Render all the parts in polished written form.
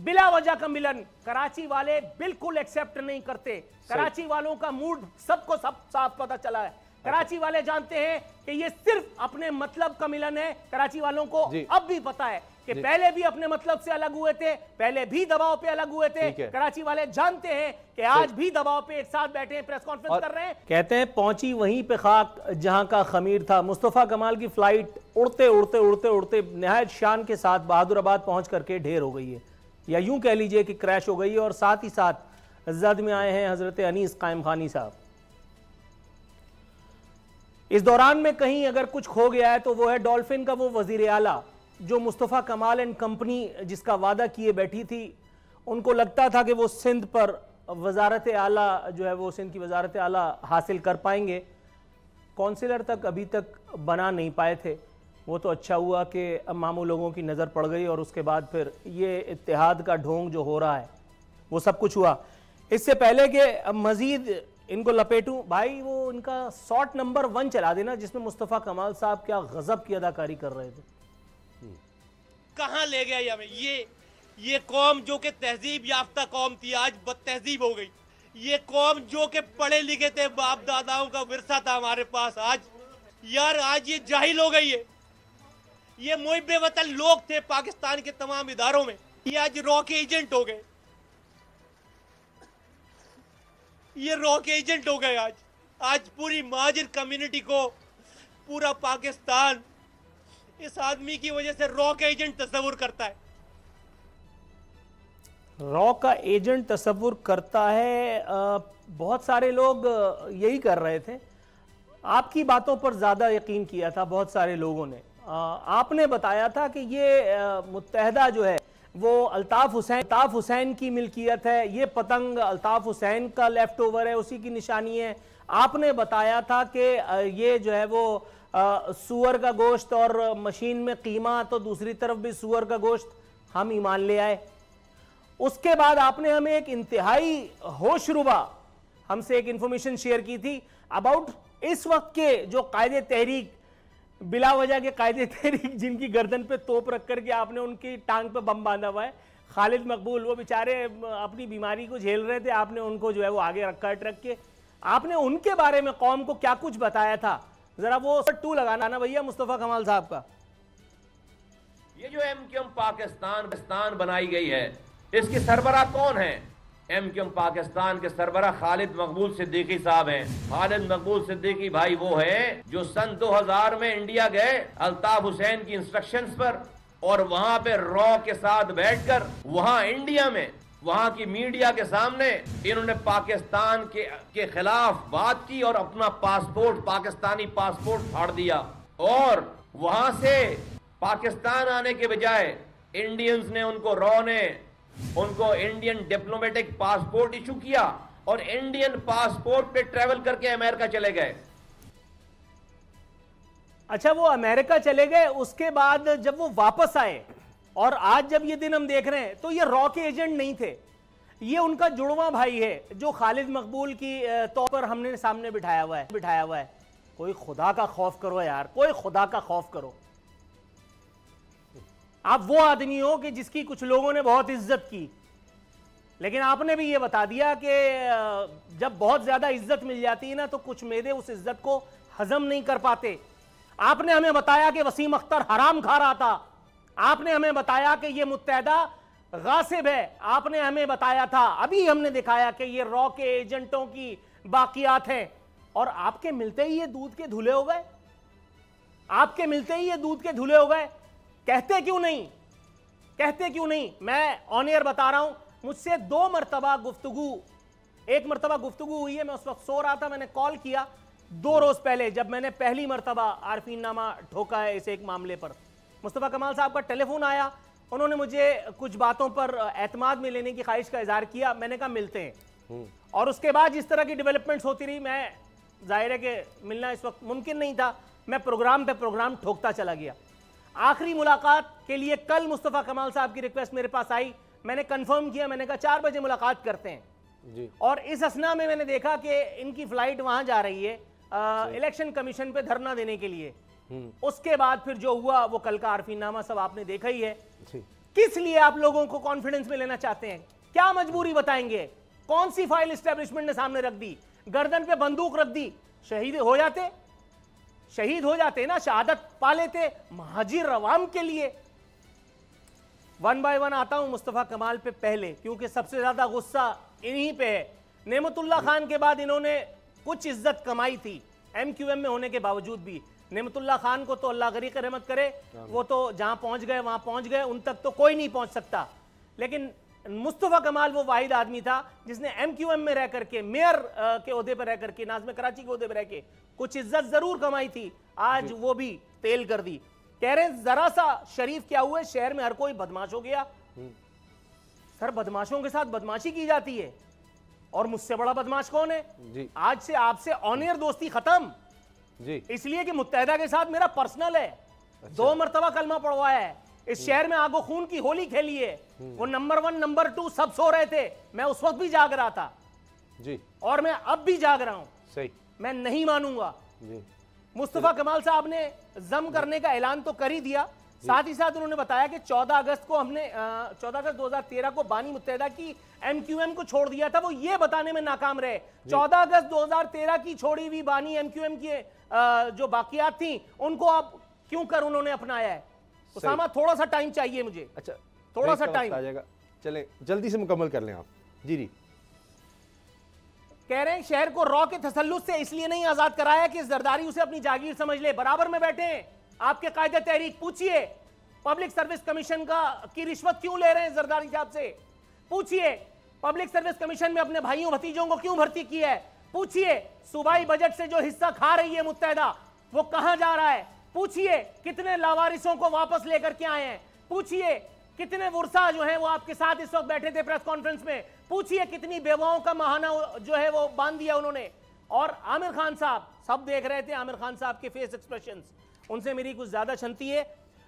बिला वजह का मिलन कराची वाले बिल्कुल एक्सेप्ट नहीं करते। कराची वालों का मूड सबको सब साफ पता चला है। कराची वाले जानते हैं कि ये सिर्फ अपने मतलब का मिलन है। कराची वालों को अब भी पता है कि पहले भी अपने मतलब से अलग हुए थे, पहले भी दबाव पे अलग हुए थे। कराची वाले जानते हैं कि आज भी दबाव पे एक साथ बैठे हैं, प्रेस कॉन्फ्रेंस कर रहे हैं। कहते हैं पहुंची वहीं पे खाक जहां का खमीर था। मुस्तफा कमाल की फ्लाइट उड़ते उड़ते उड़ते उड़ते निहायत शान के साथ बहादुराबाद पहुंच करके ढेर हो गई है, या यूं कह लीजिए कि क्रैश हो गई है। और साथ ही साथ जद में आए हैं हजरत अनीस कायम खानी साहब। इस दौरान में कहीं अगर कुछ खो गया है तो वो है डॉल्फिन का वो वजीर आला जो मुस्तफ़ा कमाल एंड कंपनी जिसका वादा किए बैठी थी। उनको लगता था कि वो सिंध पर वजारत आला जो है वो सिंध की वजारत आला हासिल कर पाएंगे। कौंसिलर तक अभी तक बना नहीं पाए थे। वो तो अच्छा हुआ कि मामू लोगों की नज़र पड़ गई और उसके बाद फिर ये इत्तेहाद का ढोंग जो हो रहा है वो सब कुछ हुआ। इससे पहले कि मज़ीद इनको लपेटूं भाई, वो इनका शॉट नंबर 1 चला देना जिसमें मुस्तफ़ा कमाल साहब क्या गजब की अदाकारी कर रहे थे। कहां ले गया हमें ये कौम जो कि तहजीब याफ्ता कौम थी आज बदतहजीब हो गई। ये कौम जो कि पढ़े लिखे थे, बाप दादाओं का विरसा था हमारे पास, आज ये जाहिल हो गई है। ये मुहिब्बे वतन लोग थे पाकिस्तान के तमाम इदारों में, ये आज रॉ के एजेंट हो गए। ये रॉ के एजेंट हो गए। आज पूरी महाजिर कम्युनिटी को, पूरा पाकिस्तान इस आदमी की वजह से रॉ का एजेंट तस्वुर करता है। रॉ का एजेंट तस्वुर करता है। बहुत सारे लोग यही कर रहे थे। आपकी बातों पर ज़्यादा यकीन किया था बहुत सारे लोगों ने। आपने बताया था कि ये मुत्तहदा जो है वो अल्ताफ़ हुसैन की मिल्कियत है। ये पतंग अल्ताफ़ हुसैन का लेफ्ट ओवर है, उसी की निशानी है। आपने बताया था कि ये जो है वो सूअर का गोश्त और मशीन में कीमा, तो दूसरी तरफ भी सूअर का गोश्त हम ईमान ले आए। उसके बाद आपने हमें एक इंतहाई होशरुबा हमसे एक इंफॉर्मेशन शेयर की थी अबाउट इस वक्त के जो कायदे तहरीक, बिला वजह के कायदे तहरीक जिनकी गर्दन पे तोप रख करके आपने उनकी टांग पे बम बांधा हुआ है। खालिद मकबूल, वो बेचारे अपनी बीमारी को झेल रहे थे, आपने उनको जो है वो आगे रखा रख के आपने उनके बारे में कौम को क्या कुछ बताया था। जरा वो 2 लगाना ना भैया मुस्तफा कमाल साहब का। ये जो एमक्यूएम पाकिस्तान बनाई गई है, इसके सरबराह कौन है? एमक्यूएम पाकिस्तान के सरबराह खालिद मकबूल सिद्दीकी साहब हैं। खालिद मकबूल सिद्दीकी भाई वो है जो सन 2000 में इंडिया गए अल्ताफ हुसैन की इंस्ट्रक्शंस पर, और वहां पे रॉ के साथ बैठकर वहां इंडिया में वहां की मीडिया के सामने इन्होंने पाकिस्तान के खिलाफ बात की और अपना पासपोर्ट, पाकिस्तानी पासपोर्ट फाड़ दिया। और वहां से पाकिस्तान आने के बजाय इंडियंस ने उनको इंडियन डिप्लोमेटिक पासपोर्ट इशू किया और इंडियन पासपोर्ट पे ट्रेवल करके अमेरिका चले गए। अच्छा, वो अमेरिका चले गए। उसके बाद जब वो वापस आए और आज जब ये दिन हम देख रहे हैं तो ये रॉ के एजेंट नहीं थे, ये उनका जुड़वा भाई है जो खालिद मकबूल की तौर पर हमने सामने बिठाया हुआ है। कोई खुदा का खौफ करो यार, कोई खुदा का खौफ करो। आप वो आदमी हो कि जिसकी कुछ लोगों ने बहुत इज्जत की, लेकिन आपने भी ये बता दिया कि जब बहुत ज्यादा इज्जत मिल जाती है ना तो कुछ मेदे उस इज्जत को हजम नहीं कर पाते। आपने हमें बताया कि वसीम अख्तर हराम खा रहा था। आपने हमें बताया कि ये मुत्तहदा गासिब है। आपने हमें बताया था, अभी हमने दिखाया कि ये रॉ के एजेंटों की बाकियात हैं। और आपके मिलते ही ये दूध के धुले हो गए। आपके मिलते ही ये दूध के धुले हो गए। कहते क्यों नहीं? मैं ऑन एयर बता रहा हूं, मुझसे 2 मरतबा गुफ्तगू, एक मरतबा गुफ्तगू हुई है, मैं उस वक्त सो रहा था, मैंने कॉल किया 2 रोज पहले जब मैंने पहली मरतबा आरफीनामा ठोका है इस एक मामले पर। मुस्तफा कमाल साहब का टेलीफोन आया, उन्होंने मुझे कुछ बातों पर एतमाद में लेने की ख्वाहिश का इजहार किया। मैंने कहा मिलते हैं। और उसके बाद जिस तरह की डेवलपमेंट्स होती रही, मैं जाहिर है कि मिलना इस वक्त मुमकिन नहीं था, मैं प्रोग्राम पे प्रोग्राम ठोकता चला गया। आखिरी मुलाकात के लिए कल मुस्तफा कमाल साहब की रिक्वेस्ट मेरे पास आई, मैंने कंफर्म किया, मैंने कहा 4 बजे मुलाकात करते हैं जी। और इस असना में मैंने देखा कि इनकी फ्लाइट वहां जा रही है इलेक्शन कमीशन पे धरना देने के लिए। उसके बाद फिर जो हुआ वो कल का आरफीनामा सब आपने देखा ही है किस लिए आप लोगों को कॉन्फिडेंस में लेना चाहते हैं? क्या मजबूरी बताएंगे? कौन सी फाइल एस्टेब्लिशमेंट ने सामने रख दी? गर्दन पे बंदूक रख दी, शहीद हो जाते, शहीद हो जाते ना, शहादत पा लेते महाजिर अवाम के लिए। वन बाय वन आता हूं मुस्तफा कमाल पे पहले, क्योंकि सबसे ज्यादा गुस्सा इन्हीं पे है। नेमतुल्लाह खान के बाद इन्होंने कुछ इज्जत कमाई थी MQM में होने के बावजूद भी। नेमतुल्लाह खान को तो अल्लाह गरीक रहमत करे, वो तो जहां पहुंच गए वहां पहुंच गए, उन तक तो कोई नहीं पहुंच सकता। लेकिन मुस्तफा कमाल वो वाहिद आदमी था जिसने MQM में रह करके, मेयर के ओहदे पर रह करके, नाज़िम कराची के ओहदे पर रह के कुछ इज्जत जरूर कमाई थी। आज वो भी तेल कर दी। कह रहे हैं जरा सा शरीफ क्या हुए, शहर में हर कोई बदमाश हो गया। सर बदमाशों के साथ बदमाशी की जाती है, और मुझसे बड़ा बदमाश कौन है जी? आज से आपसे ऑन एयर दोस्ती खत्म जी, इसलिए कि मुत्तहिदा के साथ मेरा पर्सनल है। अच्छा। 2 मरतबा कलमा पढ़वाया है, इस शहर में आगो खून की होली खेली है। वो नंबर 1 नंबर 2 सब सो रहे थे, मैं उस वक्त भी जाग रहा था जी, और मैं अब भी जाग रहा हूं। सही, मैं नहीं मानूंगा जी। मुस्तफा कमाल साहब ने जम करने का ऐलान तो कर ही दिया, साथ ही साथ उन्होंने बताया कि 14 अगस्त को हमने 14 अगस्त 2013 को बानी मुत्तहिदा की MQM को छोड़ दिया था। वो ये बताने में नाकाम रहे 14 अगस्त 2013 की छोड़ी हुई बानी MQM की जो बाकियात थी उनको आप क्यों कर उन्होंने अपनाया है? उसामा थोड़ा सा टाइम चाहिए मुझे। अच्छा, थोड़ा सा टाइम आ जाएगा, चले जल्दी से मुकम्मल कर लें आप। जी जी, कह रहे हैं शहर को रॉ के तसल्लुत से इसलिए नहीं आजाद कराया कि जरदारी उसे अपनी जागीर समझ ले। बराबर में बैठे हैं आपके कायदे तहरीक, पूछिए पब्लिक सर्विस कमीशन की रिश्वत क्यों ले रहे हैं जरदारी साहब से? पूछिए पब्लिक सर्विस कमीशन में अपने भाइयों भतीजों को क्यों भर्ती किया है? पूछिए सूबाई बजट से जो हिस्सा खा रही है मुत्तहिदा वो कहां जा रहा है? पूछिए कितने लावारिसों को वापस लेकर के आए हैं? पूछिए कितने वर्सा जो है वो आपके साथ इस वक्त बैठे थे प्रेस कॉन्फ्रेंस में? पूछिए कितनी बेवाओं का महाना जो है वो बांध दिया उन्होंने। और आमिर खान साहब, सब देख रहे थे आमिर खान साहब के फेस एक्सप्रेशंस, उनसे मेरी कुछ ज्यादा छनती है।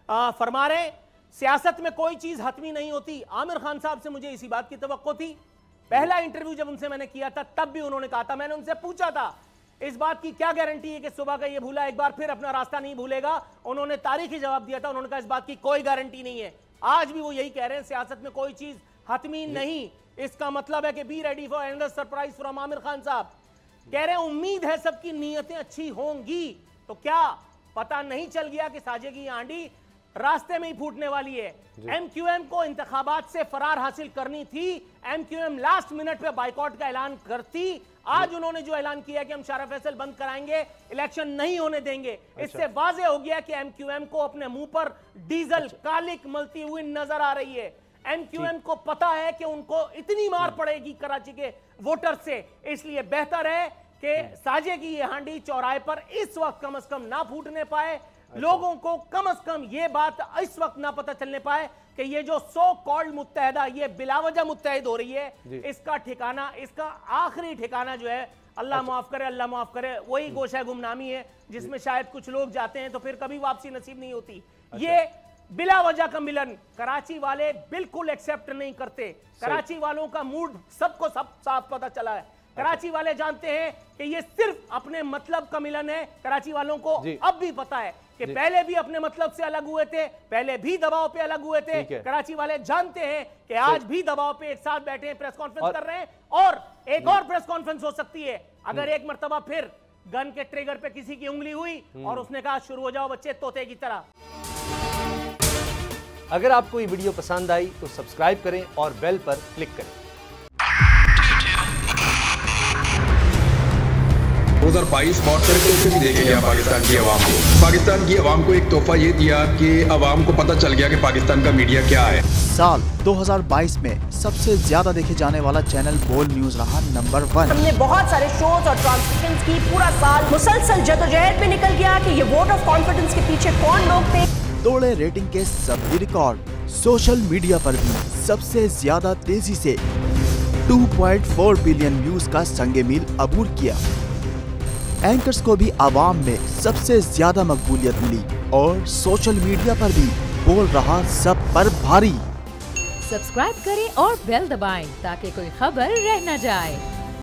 फरमा रहे सियासत में कोई चीज हतमी नहीं होती। आमिर खान साहब से मुझे इसी बात की तवक्को थी। पहला इंटरव्यू जब उनसे मैंने किया था तब भी उन्होंने कहा था, मैंने उनसे पूछा था इस बात की क्या गारंटी है कि सुबह का ये भूला एक बार फिर अपना रास्ता नहीं भूलेगा? उन्होंने तारीखी जवाब दिया था, उन्होंने कहा इस बात की कोई गारंटी नहीं है। आज भी वो यही कह रहे हैं सियासत में कोई चीज हतमी नहीं। इसका मतलब है कि be ready for another surprise from Aamir Khan साहब। कह रहे हैं उम्मीद है सबकी नीयतें अच्छी होंगी। तो क्या पता नहीं चल गया कि साजे की आंडी रास्ते में ही फूटने वाली है? MQM को इंतखाबात से फरार हासिल करनी थी। MQM लास्ट मिनट पे बाइकॉट का ऐलान करती। आज उन्होंने जो ऐलान किया कि हम शारा फैसल बंद कराएंगे, इलेक्शन नहीं होने देंगे, इससे वाज़ेह हो गया कि MQM को अपने मुंह पर डीजल कालिक मलती हुई नजर आ रही है। MQM को पता है कि उनको इतनी मार पड़ेगी कराची के वोटर से, इसलिए बेहतर है कि साजे की ये हांडी चौराहे पर इस वक्त कम से कम ना फूटने पाए। लोगों को कम से कम ये बात इस वक्त ना पता चलने पाए कि ये जो सो कॉल्ड मुत्तहिदा ये बिलावजह मुत्तहिद हो रही है, इसका ठिकाना, इसका आखिरी ठिकाना जो है अल्लाह माफ करे, अल्लाह माफ करे, वही गोशा गुमनामी है जिसमें शायद कुछ लोग जाते हैं तो फिर कभी वापसी नसीब नहीं होती। ये बिला वजह का मिलन कराची वाले बिल्कुल एक्सेप्ट नहीं करते। कराची वालों का मूड सबको सब साफ पता चला है। कराची वाले जानते हैं कि ये सिर्फ अपने मतलब का मिलन है। कराची वालों को अब भी पता है कि पहले भी अपने मतलब से अलग हुए थे, पहले भी दबाव पे अलग हुए थे। कराची वाले जानते हैं कि आज भी दबाव पे एक साथ बैठे हैं, प्रेस कॉन्फ्रेंस कर रहे हैं, और एक और प्रेस कॉन्फ्रेंस हो सकती है अगर एक मर्तबा फिर गन के ट्रिगर पे किसी की उंगली हुई और उसने कहा शुरू हो जाओ बच्चे तोते की तरह। अगर आपको ये वीडियो पसंद आई तो सब्सक्राइब करें और बेल पर क्लिक करें। 2022 बहुत सारे तोहफे भी देके गया पाकिस्तान की आवाम को। पाकिस्तान की आवाम को एक तोहफा ये दिया कि आवाम को पता चल गया कि पाकिस्तान का मीडिया क्या है। साल 2022 में सबसे ज्यादा देखे जाने वाला चैनल बोल न्यूज रहा नंबर 1। हमने बहुत सारे शोज और ट्रांसमिशंस की, पूरा साल मुसलसल जदोजहद में निकल गया कि ये वोट ऑफ कॉन्फिडेंस के पीछे कौन लोग थे। तोड़े रेटिंग के सभी रिकॉर्ड। सोशल मीडिया पर भी सबसे ज्यादा तेजी से 2.4 बिलियन व्यूज का संगे मील अबूर किया। एंकर्स को भी आवाम में सबसे ज्यादा मकबूलियत मिली और सोशल मीडिया पर भी बोल रहा सब पर भारी। सब्सक्राइब करें और बेल दबाएं ताकि कोई खबर रह न जाए।